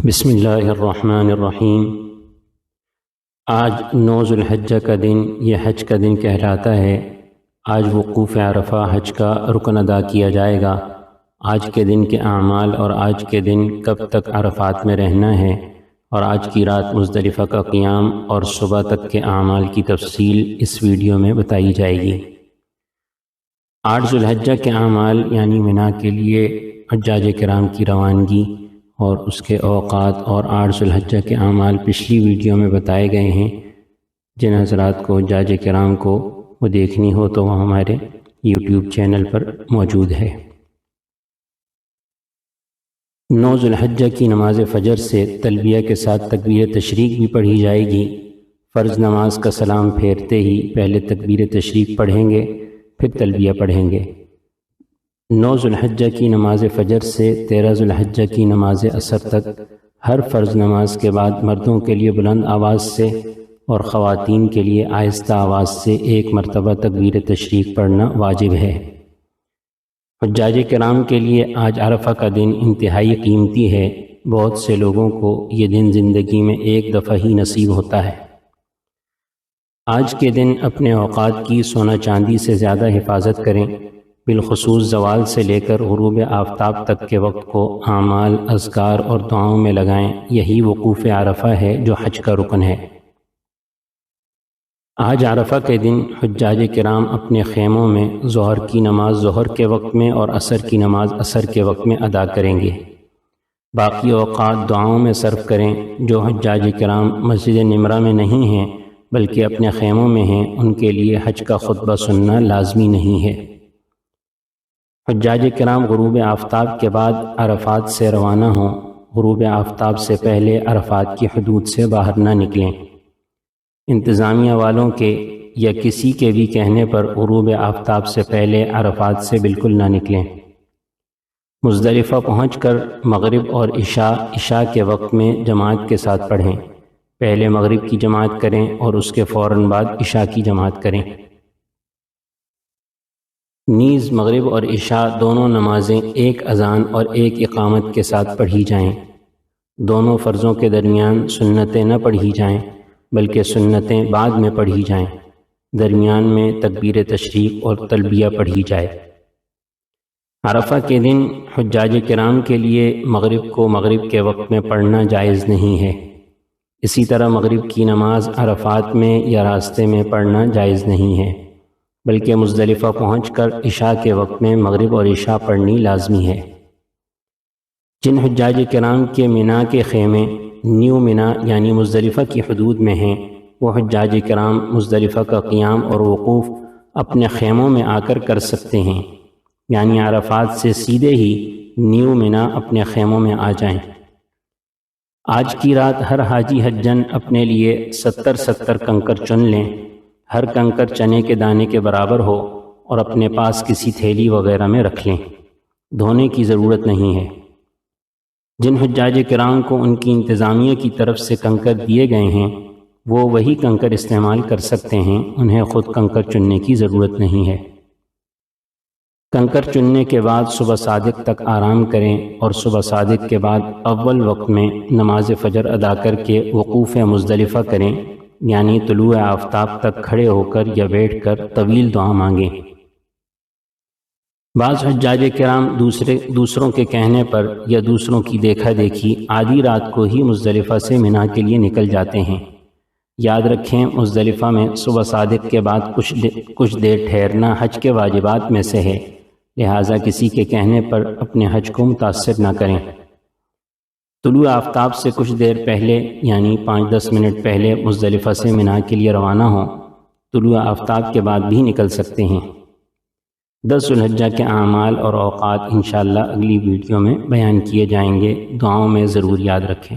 بسم اللہ الرحمن الرحیم۔ آج 9 ذو الحجہ کا دن یہ حج کا دن کہلاتا ہے۔ آج وقوف عرفہ حج کا رکن ادا کیا جائے گا۔ آج کے دن کے اعمال اور آج کے دن کب تک عرفات میں رہنا ہے اور آج کی رات مزدلفہ کا قیام اور صبح تک کے اعمال کی تفصیل اس ویڈیو میں بتائی جائے گی۔ 8 ذو الحجہ کے اعمال یعنی منا کے لیے حجاج کرام کی روانگی اور اس کے اوقات اور 8 ذو الحجہ کے اعمال پچھلی ویڈیو میں بتائے گئے ہیں۔ جن حضرات کو حجاج کرام کو وہ دیکھنی ہو تو وہ ہمارے یوٹیوب چینل پر موجود ہے۔ 9 ذو الحجہ کی نماز فجر سے تلبیہ کے ساتھ تکبیر تشریق بھی پڑھی جائے گی۔ فرض نماز کا سلام پھیرتے ہی پہلے تکبیر تشریق پڑھیں گے، پھر تلبیہ پڑھیں گے۔ 9 ذو الحجہ کی نماز فجر سے 13 ذو الحجہ کی نماز عصر تک ہر فرض نماز کے بعد مردوں کے لیے بلند آواز سے اور خواتین کے لیے آہستہ آواز سے ایک مرتبہ تکبیر تشریق پڑھنا واجب ہے۔ حجاج کرام کے لیے آج عرفہ کا دن انتہائی قیمتی ہے۔ بہت سے لوگوں کو یہ دن زندگی میں ایک دفعہ ہی نصیب ہوتا ہے۔ آج کے دن اپنے اوقات کی سونا چاندی سے زیادہ حفاظت کریں۔ بالخصوص زوال سے لے کر غروب آفتاب تک کے وقت کو اعمال، اذکار اور دعاؤں میں لگائیں۔ یہی وقوف عرفہ ہے جو حج کا رکن ہے۔ آج عرفہ کے دن حجاج کرام اپنے خیموں میں ظہر کی نماز ظہر کے وقت میں اور عصر کی نماز عصر کے وقت میں ادا کریں گے۔ باقی اوقات دعاؤں میں صرف کریں۔ جو حجاج کرام مسجد نمرہ میں نہیں ہیں بلکہ اپنے خیموں میں ہیں، ان کے لیے حج کا خطبہ سننا لازمی نہیں ہے۔ حجاج کرام غروب آفتاب کے بعد عرفات سے روانہ ہوں۔ غروب آفتاب سے پہلے عرفات کی حدود سے باہر نہ نکلیں۔ انتظامیہ والوں کے یا کسی کے بھی کہنے پر غروب آفتاب سے پہلے عرفات سے بالکل نہ نکلیں۔ مزدلفہ پہنچ کر مغرب اور عشاء کے وقت میں جماعت کے ساتھ پڑھیں۔ پہلے مغرب کی جماعت کریں اور اس کے فوراً بعد عشاء کی جماعت کریں۔ نیز مغرب اور عشاء دونوں نمازیں ایک اذان اور ایک اقامت کے ساتھ پڑھی جائیں۔ دونوں فرضوں کے درمیان سنتیں نہ پڑھی جائیں بلکہ سنتیں بعد میں پڑھی جائیں۔ درمیان میں تکبیر تشریق اور تلبیہ پڑھی جائے۔ عرفہ کے دن حجاج کرام کے لیے مغرب کو مغرب کے وقت میں پڑھنا جائز نہیں ہے۔ اسی طرح مغرب کی نماز عرفات میں یا راستے میں پڑھنا جائز نہیں ہے، بلکہ مزدلفہ پہنچ کر عشاء کے وقت میں مغرب اور عشاء پڑھنی لازمی ہے۔ جن حجاج کرام کے منا کے خیمے نیو منا یعنی مزدلفہ کی حدود میں ہیں، وہ حجاج کرام مزدلفہ کا قیام اور وقوف اپنے خیموں میں آ کر کر سکتے ہیں، یعنی عرفات سے سیدھے ہی نیو منا اپنے خیموں میں آ جائیں۔ آج کی رات ہر حاجی حجن اپنے لیے 70 کنکر چن لیں۔ ہر کنکر چنے کے دانے کے برابر ہو اور اپنے پاس کسی تھیلی وغیرہ میں رکھ لیں۔ دھونے کی ضرورت نہیں ہے۔ جن حجاج کرام کو ان کی انتظامیہ کی طرف سے کنکر دیے گئے ہیں وہ وہی کنکر استعمال کر سکتے ہیں، انہیں خود کنکر چننے کی ضرورت نہیں ہے۔ کنکر چننے کے بعد صبح صادق تک آرام کریں اور صبح صادق کے بعد اول وقت میں نماز فجر ادا کر کے وقوف مزدلفہ کریں، یعنی طلوع آفتاب تک کھڑے ہو کر یا بیٹھ کر طویل دعا مانگیں۔ بعض حجاج کرام دوسروں کے کہنے پر یا دوسروں کی دیکھا دیکھی آدھی رات کو ہی مزدلفہ سے منا کے لیے نکل جاتے ہیں۔ یاد رکھیں، مزدلفہ میں صبح صادق کے بعد کچھ دیر ٹھہرنا حج کے واجبات میں سے ہے، لہٰذا کسی کے کہنے پر اپنے حج کو متاثر نہ کریں۔ طلوع آفتاب سے کچھ دیر پہلے یعنی 5-10 منٹ پہلے مزدلفہ سے منا کے لیے روانہ ہوں۔ طلوع آفتاب کے بعد بھی نکل سکتے ہیں۔ 10 ذو الحجہ کے اعمال اور اوقات انشاءاللہ اگلی ویڈیو میں بیان کیے جائیں گے۔ دعاؤں میں ضرور یاد رکھیں۔